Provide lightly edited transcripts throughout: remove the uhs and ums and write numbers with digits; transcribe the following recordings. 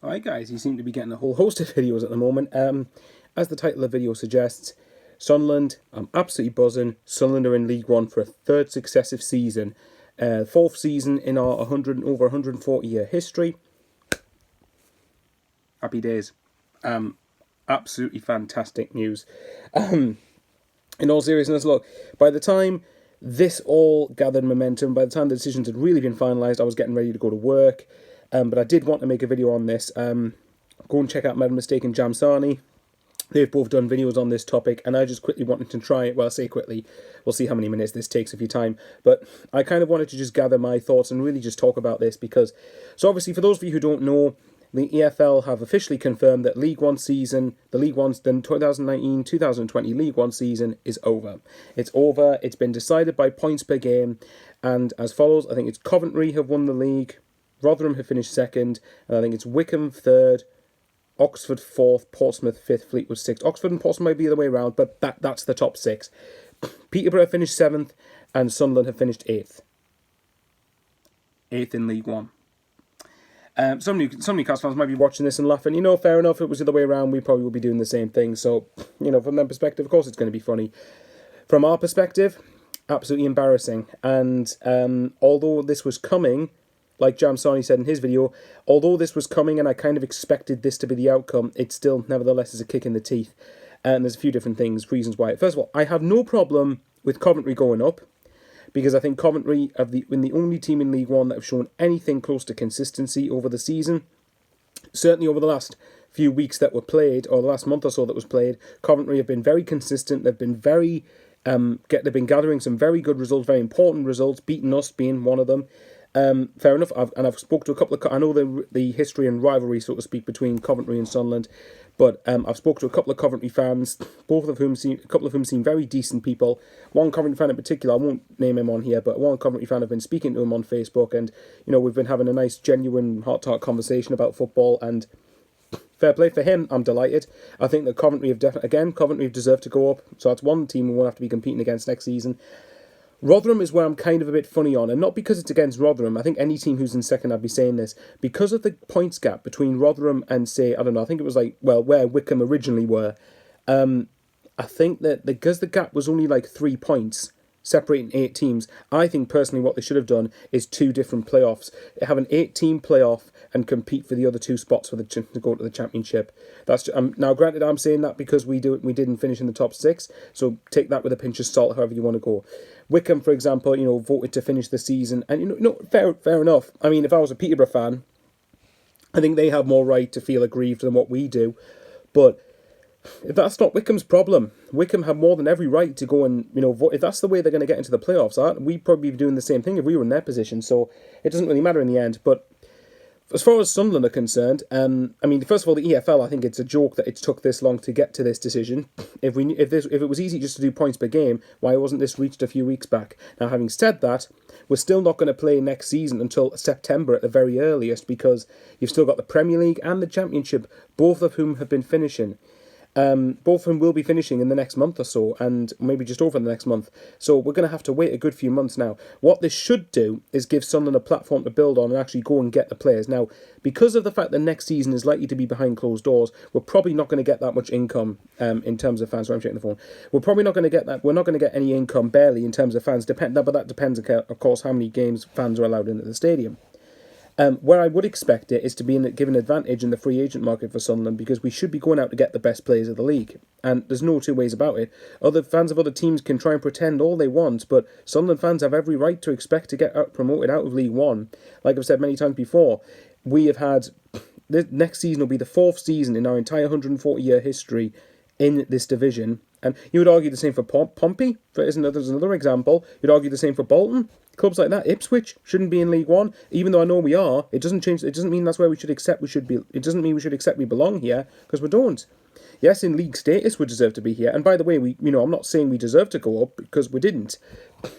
Hi guys, you seem to be getting a whole host of videos at the moment. As the title of the video suggests, Sunderland, I'm absolutely buzzing. Sunderland are in League One for a third successive season. Fourth season in our over 140 year history. Happy days. Absolutely fantastic news. In all seriousness, look, by the time this all gathered momentum, by the time the decisions had really been finalised, I was getting ready to go to work. But I did want to make a video on this. Go and check out My Mistake and Jamsani. They've both done videos on this topic, and I just quickly wanted to try it. Well, I say quickly, we'll see how many minutes this takes of your time. But I kind of wanted to just gather my thoughts and really just talk about this because, so obviously for those of you who don't know, the EFL have officially confirmed that League One season, the 2019-2020 League One season is over. It's over. It's been decided by points per game, and as follows, I think it's Coventry have won the league, Rotherham have finished second, and I think it's Wycombe third, Oxford fourth, Portsmouth fifth, Fleetwood sixth. Oxford and Portsmouth might be the other way around, but that's the top six. Peterborough have finished seventh, and Sunderland have finished eighth. Eighth in League One. Some Newcastle fans might be watching this and laughing. Fair enough, if it was the other way around, we probably would be doing the same thing. So, from their perspective, of course it's going to be funny. From our perspective, absolutely embarrassing. And although this was coming, like Jamsani said in his video, although this was coming and I kind of expected this to be the outcome, it still, nevertheless, is a kick in the teeth. And there's a few different reasons why. First of all, I have no problem with Coventry going up, because I think Coventry have been the only team in League One that have shown anything close to consistency over the season. Certainly over the last few weeks that were played, or the last month or so that was played, Coventry have been very consistent. They've been they've been gathering some very good results, very important results, beating us being one of them. Fair enough. I've spoke to a couple of. I know the history and rivalry, so to speak, between Coventry and Sunderland, but I've spoke to a couple of Coventry fans, a couple of whom seem very decent people. One Coventry fan in particular, I won't name him on here, but one Coventry fan, I've been speaking to him on Facebook, and we've been having a nice, genuine, heart-to-heart conversation about football, and fair play for him. I'm delighted. I think that Coventry have deserved to go up, so that's one team we won't have to be competing against next season. Rotherham is where I'm kind of a bit funny on, and not because it's against Rotherham. I think any team who's in second, I'd be saying this. Because of the points gap between Rotherham and, say, I don't know, I think it was where Wycombe originally were, I think that because the gap was only 3 points, separating 8 teams, I think personally what they should have done is 2 different playoffs. Have an 8-team playoff and compete for the other 2 spots to go to the championship. That's now granted, I'm saying that because we didn't finish in the top 6, so take that with a pinch of salt, however you want to go. Wycombe, for example, voted to finish the season, and fair enough. I mean, if I was a Peterborough fan, I think they have more right to feel aggrieved than what we do, but that's not Wycombe's problem. Wycombe have more than every right to go and vote. If that's the way they're going to get into the playoffs, we'd probably be doing the same thing if we were in their position. So it doesn't really matter in the end. But as far as Sunderland are concerned, I mean, first of all, the EFL, I think it's a joke that it took this long to get to this decision. If it was easy just to do points per game, why wasn't this reached a few weeks back? Now, having said that, we're still not going to play next season until September at the very earliest, because you've still got the Premier League and the Championship, both of whom have been finishing. Both of them will be finishing in the next month or so, and maybe just over the next month. So we're going to have to wait a good few months now. What this should do is give Sunderland a platform to build on and actually go and get the players. Now, because of the fact that next season is likely to be behind closed doors, we're probably not going to get that much income in terms of fans. Sorry, I'm checking the phone. We're probably not going to get that. We're not going to get any income, barely, in terms of fans. But that depends, of course, how many games fans are allowed into the stadium. Where I would expect it is to be given an advantage in the free agent market for Sunderland, because we should be going out to get the best players of the league. And there's no two ways about it. Other fans of other teams can try and pretend all they want, but Sunderland fans have every right to expect to get promoted out of League One. Like I've said many times before, we have had... This next season will be the 4th season in our entire 140-year history in this division. And you would argue the same for Pompey. There's another example. You'd argue the same for Bolton. Clubs like that, Ipswich, shouldn't be in League One. Even though I know we are, it doesn't change. It doesn't mean that's where we should accept. It doesn't mean we should accept we belong here, because we don't. Yes, in league status we deserve to be here. And by the way, I'm not saying we deserve to go up, because we didn't.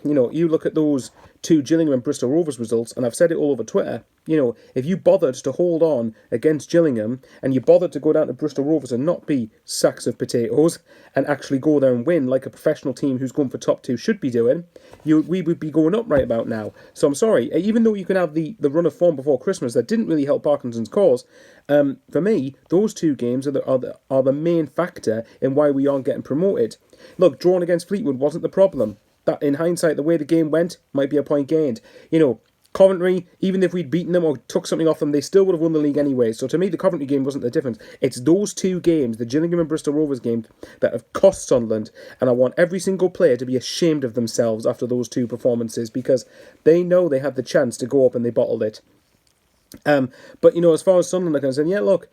you look at those two Gillingham and Bristol Rovers results, and I've said it all over Twitter. If you bothered to hold on against Gillingham and you bothered to go down to Bristol Rovers and not be sacks of potatoes and actually go there and win like a professional team who's going for top two should be doing, we would be going up right about now. So I'm sorry, even though you can have the run of form before Christmas that didn't really help Parkinson's cause, for me, those two games are the main factor in why we aren't getting promoted. Look, drawn against Fleetwood wasn't the problem. That, in hindsight, the way the game went might be a point gained. Coventry, even if we'd beaten them or took something off them, they still would have won the league anyway. So to me, the Coventry game wasn't the difference. It's those two games, the Gillingham and Bristol Rovers game, that have cost Sunderland. And I want every single player to be ashamed of themselves after those two performances because they know they had the chance to go up and they bottled it. But, as far as Sunderland are concerned, yeah, look,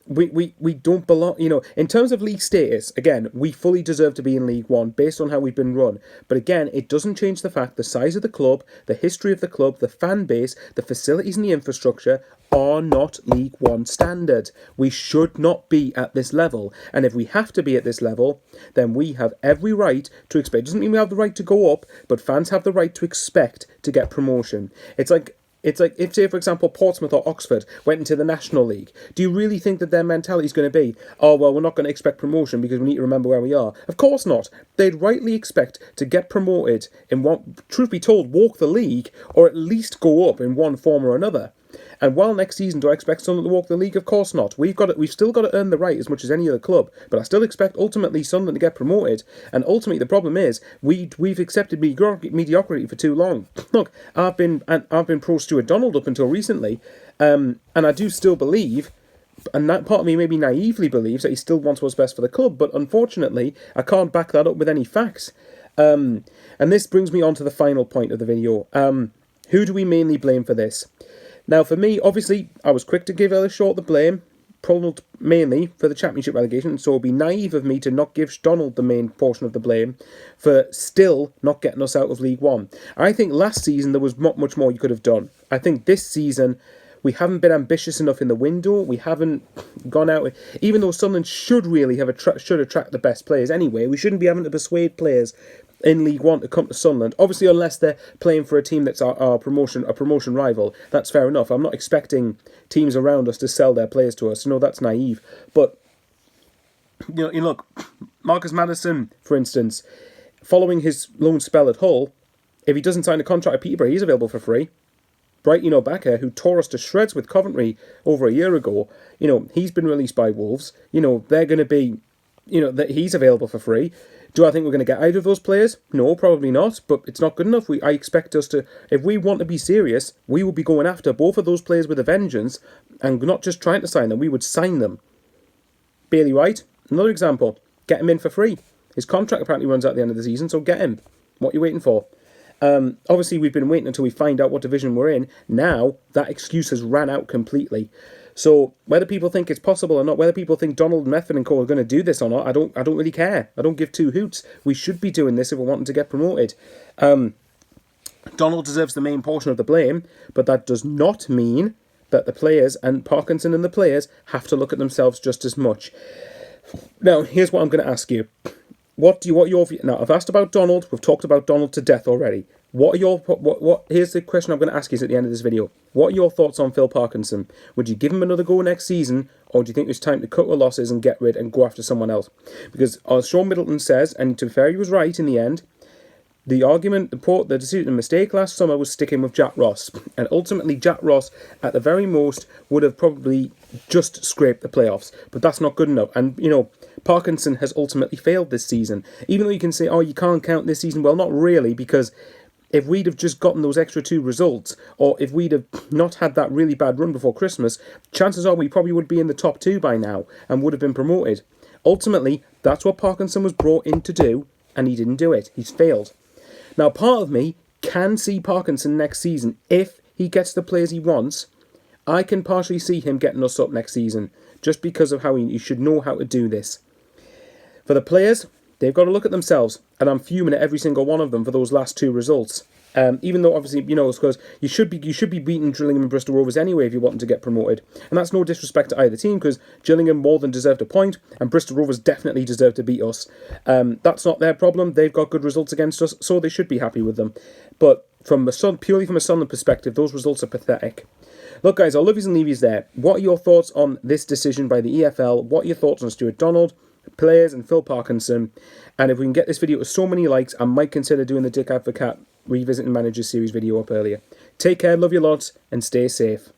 we don't belong, in terms of league status, again, we fully deserve to be in League One based on how we've been run. But again, it doesn't change the fact the size of the club, the history of the club, the fan base, the facilities and the infrastructure are not League One standard. We should not be at this level. And if we have to be at this level, then we have every right to expect. It doesn't mean we have the right to go up, but fans have the right to expect to get promotion. It's like if, say, for example, Portsmouth or Oxford went into the National League, do you really think that their mentality is going to be, oh, well, we're not going to expect promotion because we need to remember where we are? Of course not. They'd rightly expect to get promoted in one, truth be told, walk the league, or at least go up in one form or another. And while next season do I expect Sunderland to walk the league? Of course not. We've still got to earn the right as much as any other club. But I still expect ultimately Sunderland to get promoted. And ultimately the problem is we've accepted mediocrity for too long. Look, I've been pro Stuart Donald up until recently, and I do still believe. And that part of me maybe naively believes that he still wants what's best for the club. But unfortunately, I can't back that up with any facts. And this brings me on to the final point of the video. Who do we mainly blame for this? Now, for me, obviously, I was quick to give Ellis-Short the blame, mainly for the championship relegation, so it would be naive of me to not give Donald the main portion of the blame for still not getting us out of League One. I think last season there was not much more you could have done. I think this season we haven't been ambitious enough in the window. We haven't gone out, even though Sunderland should really have should attract the best players anyway. We shouldn't be having to persuade players in League One to come to Sunderland. Obviously, unless they're playing for a team that's a promotion rival, that's fair enough. I'm not expecting teams around us to sell their players to us. That's naive. But you look, Marcus Maddison, for instance, following his loan spell at Hull, if he doesn't sign a contract at Peterborough, he's available for free. Brighton O'Baka, who tore us to shreds with Coventry over a year ago, he's been released by Wolves. They're going to be, that he's available for free. Do I think we're going to get out of those players? No, probably not, but it's not good enough. I expect us to, if we want to be serious, we will be going after both of those players with a vengeance and not just trying to sign them, we would sign them. Bailey Wright, another example, get him in for free. His contract apparently runs out at the end of the season, so get him. What are you waiting for? Obviously, we've been waiting until we find out what division we're in. Now, that excuse has ran out completely. So whether people think it's possible or not, whether people think Donald, Method and Co are going to do this or not, I don't really care. I don't give two hoots. We should be doing this if we're wanting to get promoted. Donald deserves the main portion of the blame, but that does not mean that the players and Parkinson and the players have to look at themselves just as much. Now, here's what I'm going to ask you. Now, I've asked about Donald. We've talked about Donald to death already. Here's the question I'm going to ask you at the end of this video. What are your thoughts on Phil Parkinson? Would you give him another go next season, or do you think it's time to cut the losses and get rid and go after someone else? Because as Sean Middleton says, and to be fair, he was right in the end, the argument, the decision, the mistake last summer was sticking with Jack Ross. And ultimately, Jack Ross, at the very most, would have probably just scraped the playoffs. But that's not good enough. And, Parkinson has ultimately failed this season. Even though you can say, oh, you can't count this season. Well, not really, because if we'd have just gotten those extra two results, or if we'd have not had that really bad run before Christmas, chances are we probably would be in the top two by now and would have been promoted. Ultimately, that's what Parkinson was brought in to do, and he didn't do it. He's failed. Now, part of me can see Parkinson next season. If he gets the players he wants, I can partially see him getting us up next season, just because of how he should know how to do this. For the players, they've got to look at themselves, and I'm fuming at every single one of them for those last two results. Even though obviously because you should be beating Gillingham and Bristol Rovers anyway if you're wanting to get promoted, and that's no disrespect to either team because Gillingham more than deserved a point and Bristol Rovers definitely deserved to beat us. That's not their problem. They've got good results against us, so they should be happy with them. But purely from a Sunderland perspective, those results are pathetic. Look, guys, I'll love yous and leave yous there. What are your thoughts on this decision by the EFL? What are your thoughts on Stuart Donald, players, and Phil Parkinson? And if we can get this video to so many likes, I might consider doing the Dick Advocat Revisiting Managers series video up earlier. Take care, love you lots, and stay safe.